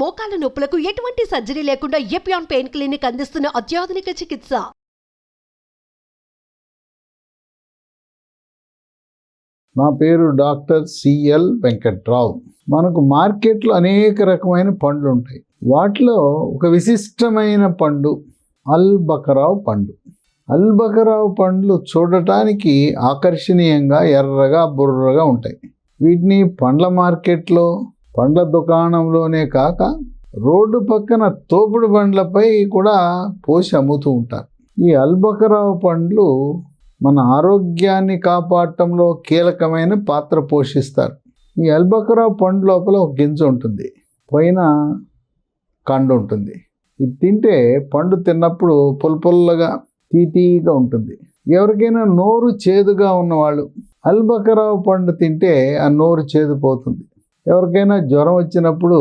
మోకాల నొప్పులకు ఎటువంటి సర్జరీ లేకుండా ఎపియాన్ పెయిన్ క్లినిక్ అందిస్తున్న అత్యాధునిక చికిత్స. నా పేరు డాక్టర్ సిఎల్ వెంకట్రావు. మనకు మార్కెట్లో అనేక రకమైన పండ్లు ఉంటాయి. వాటిలో ఒక విశిష్టమైన పండు అల్బకరావు పండు. అల్బకరావు పండ్లు చూడటానికి ఆకర్షణీయంగా ఎర్రగా బుర్రగా ఉంటాయి. వీటిని పండ్ల మార్కెట్లో, పండ్ల దుకాణంలోనే కాక రోడ్డు పక్కన తోపుడు బండ్లపై కూడా పోసి అమ్ముతూ ఉంటారు. ఈ అల్బకరావు పండ్లు మన ఆరోగ్యాన్ని కాపాడటంలో కీలకమైన పాత్ర పోషిస్తారు. ఈ అల్బకరావు పండు లోపల ఒక గింజ ఉంటుంది, పైన కండ ఉంటుంది. ఇది తింటే పండు తిన్నప్పుడు పుల్లపుల్లగా తీతీగా ఉంటుంది. ఎవరికైనా నోరు చేదుగా ఉన్నవాళ్ళు అల్బకరావు పండు తింటే ఆ నోరు చేదు పోతుంది. ఎవరికైనా జ్వరం వచ్చినప్పుడు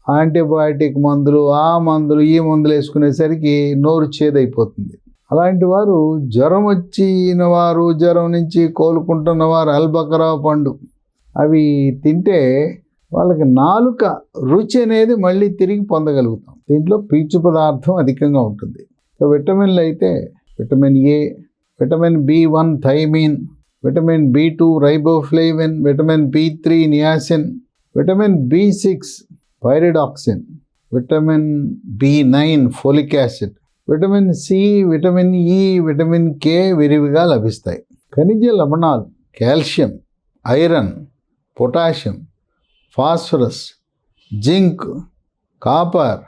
యాంటీబయాటిక్ మందులు, ఆ మందులు, ఈ మందులు వేసుకునేసరికి నోరు చేదైపోతుంది. అలాంటి వారు, జ్వరం వచ్చిన వారు, జ్వరం నుంచి కోలుకుంటున్న వారు అల్బకరావు పండు అవి తింటే వాళ్ళకి నాలుక రుచి అనేది మళ్ళీ తిరిగి పొందగలుగుతాం. దీంట్లో పీచు పదార్థం అధికంగా ఉంటుంది. విటమిన్లు అయితే vitamin A, vitamin బి1 thymine, vitamin బి2 riboflavin, vitamin బి3 niacin, vitamin B6 pyridoxine, vitamin బి9 folic acid, vitamin C, vitamin E, vitamin K విరివిగా లభిస్తాయి. ఖనిజ లవణాలు calcium, iron, potassium, phosphorus, zinc, copper,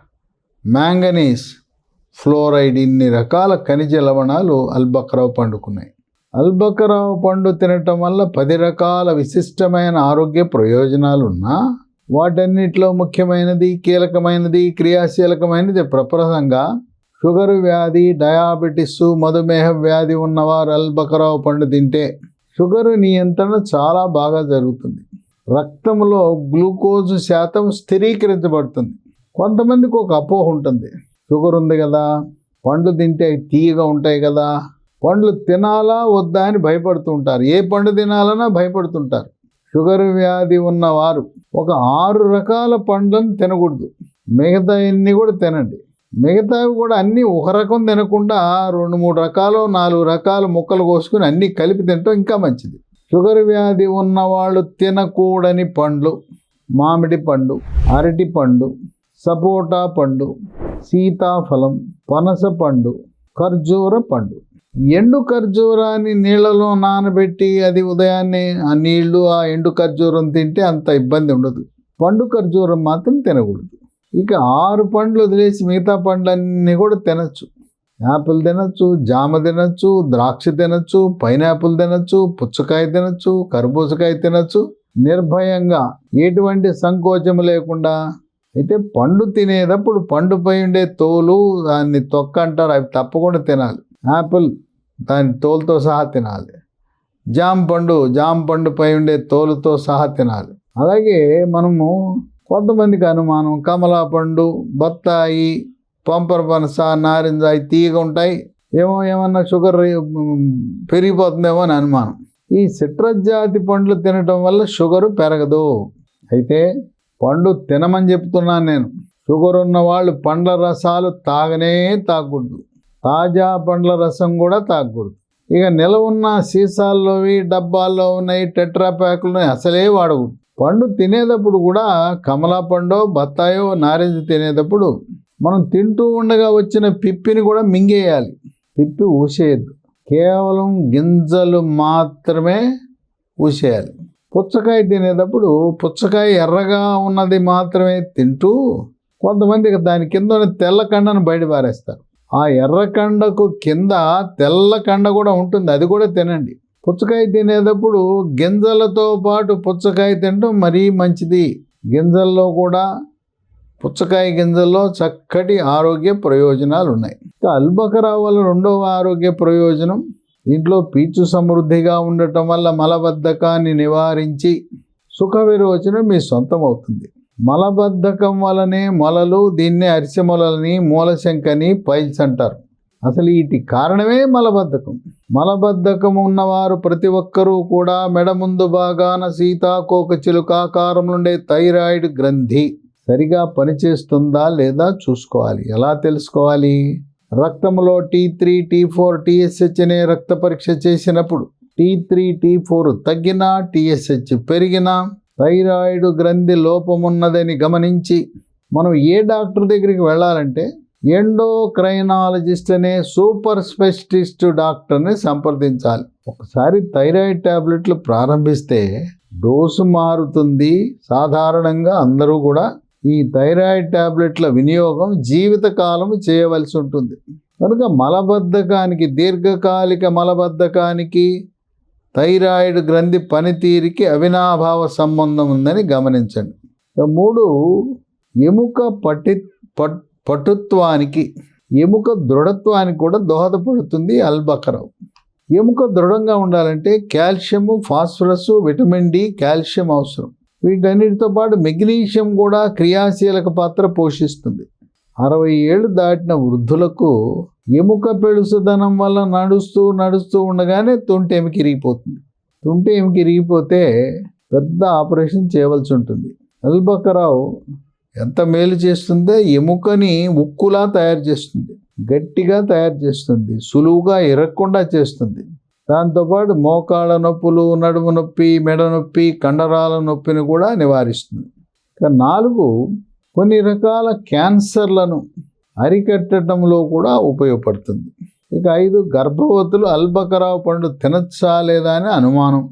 manganese, fluoride, ఇన్ని రకాల ఖనిజ లవణాలు అల్బకరావు పండుకున్నాయి. అల్బకరావు పండు తినటం వల్ల 10 రకాల విశిష్టమైన ఆరోగ్య ప్రయోజనాలు ఉన్నా వాటన్నిటిలో ముఖ్యమైనది, కీలకమైనది, క్రియాశీలకమైనది ప్రప్రదంగా షుగర్ వ్యాధి, డయాబెటిస్, మధుమేహ వ్యాధి ఉన్నవారు అల్బకరావు పండు తింటే షుగర్ నియంత్రణ చాలా బాగా జరుగుతుంది. రక్తంలో గ్లూకోజ్ శాతం స్థిరీకరించబడుతుంది. కొంతమందికి ఒక అపోహ ఉంటుంది, షుగర్ ఉంది కదా, పండ్లు తింటే అవి తీయగా ఉంటాయి కదా, పండ్లు తినాలా వద్దా అని భయపడుతూ ఉంటారు. ఏ పండు తినాలన్నా భయపడుతుంటారు. షుగర్ వ్యాధి ఉన్నవారు ఒక 6 రకాల పండ్లను తినకూడదు, మిగతా అన్ని కూడా తినండి. మిగతావి కూడా అన్నీ ఒక రకం తినకుండా 2-3 రకాలు, 4 రకాల ముక్కలు కోసుకుని అన్నీ కలిపి తినటం ఇంకా మంచిది. షుగర్ వ్యాధి ఉన్నవాళ్ళు తినకూడని పండ్లు మామిడి పండు, అరటి పండు, సపోటా పండు, సీతాఫలం, పనస పండు, ఖర్జూర పండు. ఎండు ఖర్జూరాన్ని నీళ్ళలో నానబెట్టి అది ఉదయాన్నే ఆ నీళ్లు, ఆ ఎండు ఖర్జూరం తింటే అంత ఇబ్బంది ఉండదు. పండు ఖర్జూరం మాత్రం తినకూడదు. ఇక 6 పండ్లు వదిలేసి మిగతా పండ్లన్నీ కూడా తినచ్చు. యాపిల్ తినచ్చు, జామ తినచ్చు, ద్రాక్ష తినచ్చు, పైనాపిల్ తినచ్చు, పుచ్చకాయ తినచ్చు, కర్బూజకాయ తినచ్చు నిర్భయంగా, ఎటువంటి సంకోచం లేకుండా. అయితే పండు తినేటప్పుడు పండుపై ఉండే తోలు, దాన్ని తొక్క అంటారు, అవి తప్పకుండా తినాలి. యాపిల్ దాని తోలుతో సహా తినాలి. జామ పండుపై ఉండే తోలుతో సహా తినాలి. అలాగే మనము కొంతమందికి అనుమానం, కమలా పండు, బత్తాయి, పంపర పనస, నారింజ తీయగా ఉంటాయి, ఏమన్నా షుగర్ పెరిగిపోతుందేమో అని అనుమానం. ఈ సిట్రస్ జాతి పండ్లు తినటం వల్ల షుగరు పెరగదు. అయితే పండు తినమని చెప్తున్నాను నేను. షుగర్ ఉన్న వాళ్ళు పండ్ల రసాలు తాగకూడదు. తాజా పండ్ల రసం కూడా తాగకూడదు. ఇక నిలవ ఉన్న సీసాల్లోవి, డబ్బాల్లో ఉన్నాయి, టెట్రా ప్యాకులు అసలే వాడకూడదు. పండు తినేటప్పుడు కూడా కమలా పండో, బత్తాయో, నారింజ తినేటప్పుడు మనం తింటూ ఉండగా వచ్చిన పిప్పిని కూడా మింగేయాలి. పిప్పి ఊసేయద్దు, కేవలం గింజలు మాత్రమే ఊసేయాలి. పుచ్చకాయ తినేటప్పుడు పుచ్చకాయ ఎర్రగా ఉన్నది మాత్రమే తింటూ కొంతమంది దాని కింద తెల్ల కండను బయట పారేస్తారు. ఆ ఎర్రకండకు కింద తెల్ల కండ కూడా ఉంటుంది, అది కూడా తినండి. పుచ్చకాయ తినేటప్పుడు గింజలతో పాటు పుచ్చకాయ తినడం మరీ మంచిది. గింజల్లో కూడా, పుచ్చకాయ గింజల్లో చక్కటి ఆరోగ్య ప్రయోజనాలు ఉన్నాయి. ఇంకా అల్బకరావు వల్ల 2వ ఆరోగ్య ప్రయోజనం, దీంట్లో పీచు సమృద్ధిగా ఉండటం వల్ల మలబద్ధకాన్ని నివారించి సుఖ విరోచనం మీ సొంతం అవుతుంది. మలబద్ధకం వలనే మొలలు, దీన్నే అరిసెమొలని, మూలశంకని, పైల్స్ అంటారు. అసలు వీటి కారణమే మలబద్ధకం. మలబద్ధకం ఉన్నవారు ప్రతి ఒక్కరూ కూడా మెడ ముందు భాగాన సీతాకోక చిలుకాకారం నుండే థైరాయిడ్ గ్రంథి, సరిగా పనిచేస్తుందా లేదా చూసుకోవాలి. ఎలా తెలుసుకోవాలి? రక్తంలో T3, T4, TSH అనే రక్త పరీక్ష చేసినప్పుడు T3, T4 తగ్గినా, TSH పెరిగినా థైరాయిడ్ గ్రంథి లోపమున్నదని గమనించి మనం ఏ డాక్టర్ దగ్గరికి వెళ్ళాలంటే ఎండోక్రైనాలజిస్ట్ అనే సూపర్ స్పెషలిస్ట్ డాక్టర్ని సంప్రదించాలి. ఒకసారి థైరాయిడ్ టాబ్లెట్లు ప్రారంభిస్తే డోసు మారుతుంది. సాధారణంగా అందరూ కూడా ఈ థైరాయిడ్ టాబ్లెట్ల వినియోగం జీవితకాలం చేయవలసి ఉంటుంది. కనుక మలబద్ధకానికి, దీర్ఘకాలిక మలబద్ధకానికి థైరాయిడ్ గ్రంథి పనితీరికి అవినాభావ సంబంధం ఉందని గమనించండి. 3 ఎముక పటుత్వానికి, ఎముక దృఢత్వానికి కూడా దోహదపడుతుంది అల్బకరావు. ఎముక దృఢంగా ఉండాలంటే calcium, phosphorus, vitamin D, calcium అవసరం. వీటన్నిటితో పాటు మెగ్నీషియం కూడా క్రియాశీలక పాత్ర పోషిస్తుంది. 60 ఏళ్ళు దాటిన వృద్ధులకు ఎముక పెళుసుదనం వల్ల నడుస్తూ ఉండగానే తుంటి ఎముక ఇరిగిపోతుంది. తుంటి ఎముక ఇరిగిపోతే పెద్ద ఆపరేషన్ చేయవలసి ఉంటుంది. అల్బకరావు ఎంత మేలు చేస్తుందో, ఎముకని ఉక్కులా తయారు చేస్తుంది, గట్టిగా తయారు చేస్తుంది, సులువుగా ఇరగకుండా చేస్తుంది. దాంతోపాటు మోకాళ్ళ నొప్పులు, నడుము నొప్పి, మెడ నొప్పి, కండరాల నొప్పిని కూడా నివారిస్తుంది. ఇక 4 కొన్ని రకాల క్యాన్సర్లను అరికట్టడంలో కూడా ఉపయోగపడుతుంది. ఇక 5 గర్భవతులు అల్బకరావు పండు తినచ్చా లేదా అని అనుమానం.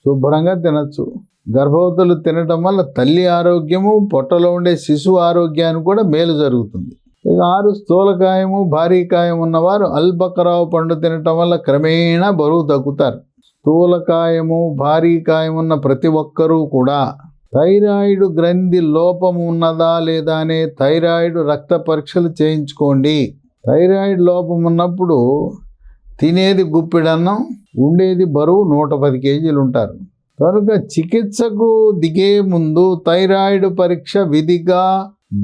శుభ్రంగా తినచ్చు. గర్భవతులు తినటం వల్ల తల్లి ఆరోగ్యము, పొట్టలో ఉండే శిశువు ఆరోగ్యానికి కూడా మేలు జరుగుతుంది. ఇక 6 స్థూలకాయము, భారీకాయం ఉన్నవారు అల్బకరావు పండు తినటం వల్ల క్రమేణా బరువు తగ్గుతారు. స్థూలకాయము, భారీకాయం ఉన్న ప్రతి ఒక్కరూ కూడా థైరాయిడ్ గ్రంథి లోపం ఉన్నదా లేదా అనే థైరాయిడ్ రక్త పరీక్షలు చేయించుకోండి. థైరాయిడ్ లోపం ఉన్నప్పుడు తినేది గుప్పిడన్నం, ఉండేది బరువు 110 కేజీలు ఉంటారు. కనుక చికిత్సకు దిగే ముందు థైరాయిడ్ పరీక్ష విధిగా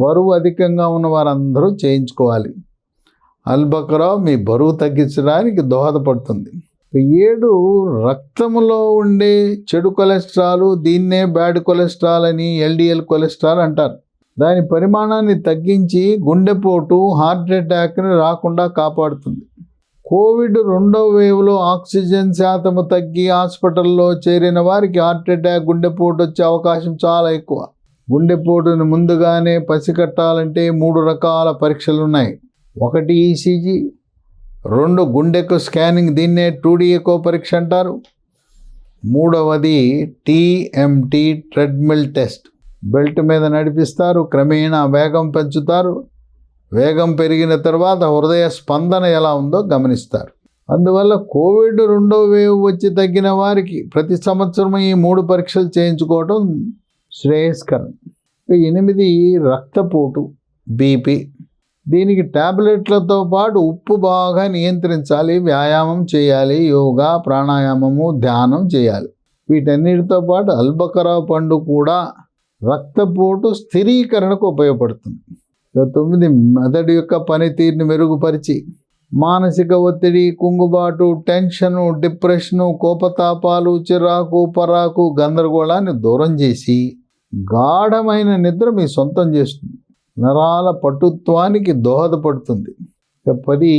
బరువు అధికంగా ఉన్న వారందరూ చేయించుకోవాలి. అల్బకరావు మీ బరువు తగ్గించడానికి దోహదపడుతుంది. 7 రక్తంలో ఉండే చెడు కొలెస్ట్రాల్, దీన్నే బ్యాడ్ కొలెస్ట్రాల్ అని, LDL కొలెస్ట్రాల్ అంటారు. దాని పరిమాణాన్ని తగ్గించి గుండెపోటు, హార్ట్ అటాక్ని రాకుండా కాపాడుతుంది. కోవిడ్ 2వ వేవ్లో ఆక్సిజన్ శాతము తగ్గి హాస్పిటల్లో చేరిన వారికి హార్ట్ అటాక్, గుండెపోటు వచ్చే అవకాశం చాలా ఎక్కువ. గుండెపోటుని ముందుగానే పసిగట్టాలంటే 3 రకాల పరీక్షలు ఉన్నాయి. 1 ECG, 2 గుండెకు స్కానింగ్, దీన్నే 2D ఎకో పరీక్ష అంటారు. 3వది TMT, ట్రెడ్మిల్ టెస్ట్. బెల్ట్ మీద నడిపిస్తారు, క్రమేణా వేగం పెంచుతారు. వేగం పెరిగిన తర్వాత హృదయ స్పందన ఎలా ఉందో గమనిస్తారు. అందువల్ల కోవిడ్ 2వ వేవ్ వచ్చి తగ్గిన వారికి ప్రతి సంవత్సరం ఈ 3 పరీక్షలు చేయించుకోవడం శ్రేయస్కరం. 8 రక్తపోటు, BP. దీనికి టాబ్లెట్లతో పాటు ఉప్పు బాగా నియంత్రించాలి, వ్యాయామం చేయాలి, యోగా, ప్రాణాయామము, ధ్యానం చేయాలి. వీటన్నిటితో పాటు అల్బకరావు పండు కూడా రక్తపోటు స్థిరీకరణకు ఉపయోగపడుతుంది. 9 మెదడు యొక్క పనితీరుని మెరుగుపరిచి మానసిక ఒత్తిడి, కుంగుబాటు, టెన్షను, డిప్రెషను, కోపతాపాలు, చిరాకు, పరాకు, గందరగోళాన్ని దూరం చేసి గాఢమైన నిద్ర మీ సొంతం చేస్తుంది. నరాల పటుత్వానికి దోహదపడుతుంది. 10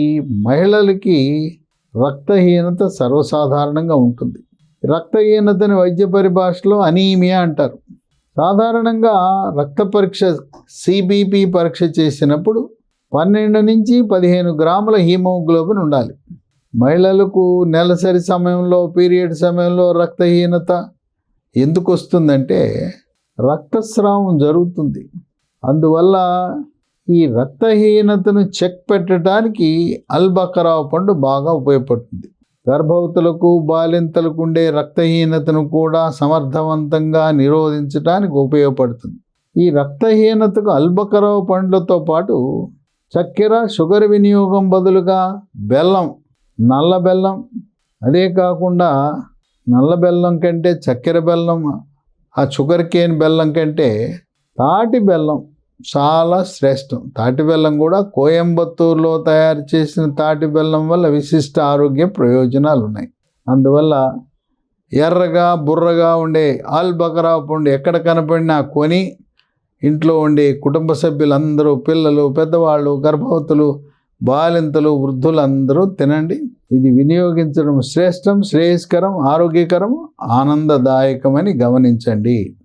మహిళలకి రక్తహీనత సర్వసాధారణంగా ఉంటుంది. రక్తహీనతని వైద్య పరిభాషలో అనీమియా అంటారు. సాధారణంగా రక్త పరీక్ష CBP పరీక్ష చేసినప్పుడు 12 నుంచి 15 గ్రాముల హీమోగ్లోబిన్ ఉండాలి. మహిళలకు నెలసరి సమయంలో, పీరియడ్ సమయంలో రక్తహీనత ఎందుకు వస్తుందంటే రక్తస్రావం జరుగుతుంది. అందువల్ల ఈ రక్తహీనతను చెక్ పెట్టడానికి అల్బకరావు పండు బాగా ఉపయోగపడుతుంది. గర్భవతులకు, బాలింతలకు ఉండే రక్తహీనతను కూడా సమర్థవంతంగా నిరోధించడానికి ఉపయోగపడుతుంది. ఈ రక్తహీనతకు అల్బకరావు పండ్లతో పాటు చక్కెర, షుగర్ వినియోగం బదులుగా బెల్లం, నల్ల బెల్లం, అదే కాకుండా నల్ల బెల్లం కంటే చక్కెర బెల్లం, ఆ షుగర్ కేన్ బెల్లం కంటే తాటి బెల్లం చాలా శ్రేష్టం. తాటి బెల్లం కూడా కోయంబత్తూరులో తయారు చేసిన తాటి బెల్లం వల్ల విశిష్ట ఆరోగ్య ప్రయోజనాలు ఉన్నాయి. అందువల్ల ఎర్రగా, బుర్రగా ఉండే అల్బకరావు పండు ఎక్కడ కనపడినా కొని ఇంట్లో ఉండే కుటుంబ సభ్యులందరూ, పిల్లలు, పెద్దవాళ్ళు, గర్భవతులు, బాలింతలు, వృద్ధులందరూ తినండి. ఇది వినియోగించడం శ్రేష్టం, శ్రేయస్కరం, ఆరోగ్యకరం, ఆనందదాయకమని గమనించండి.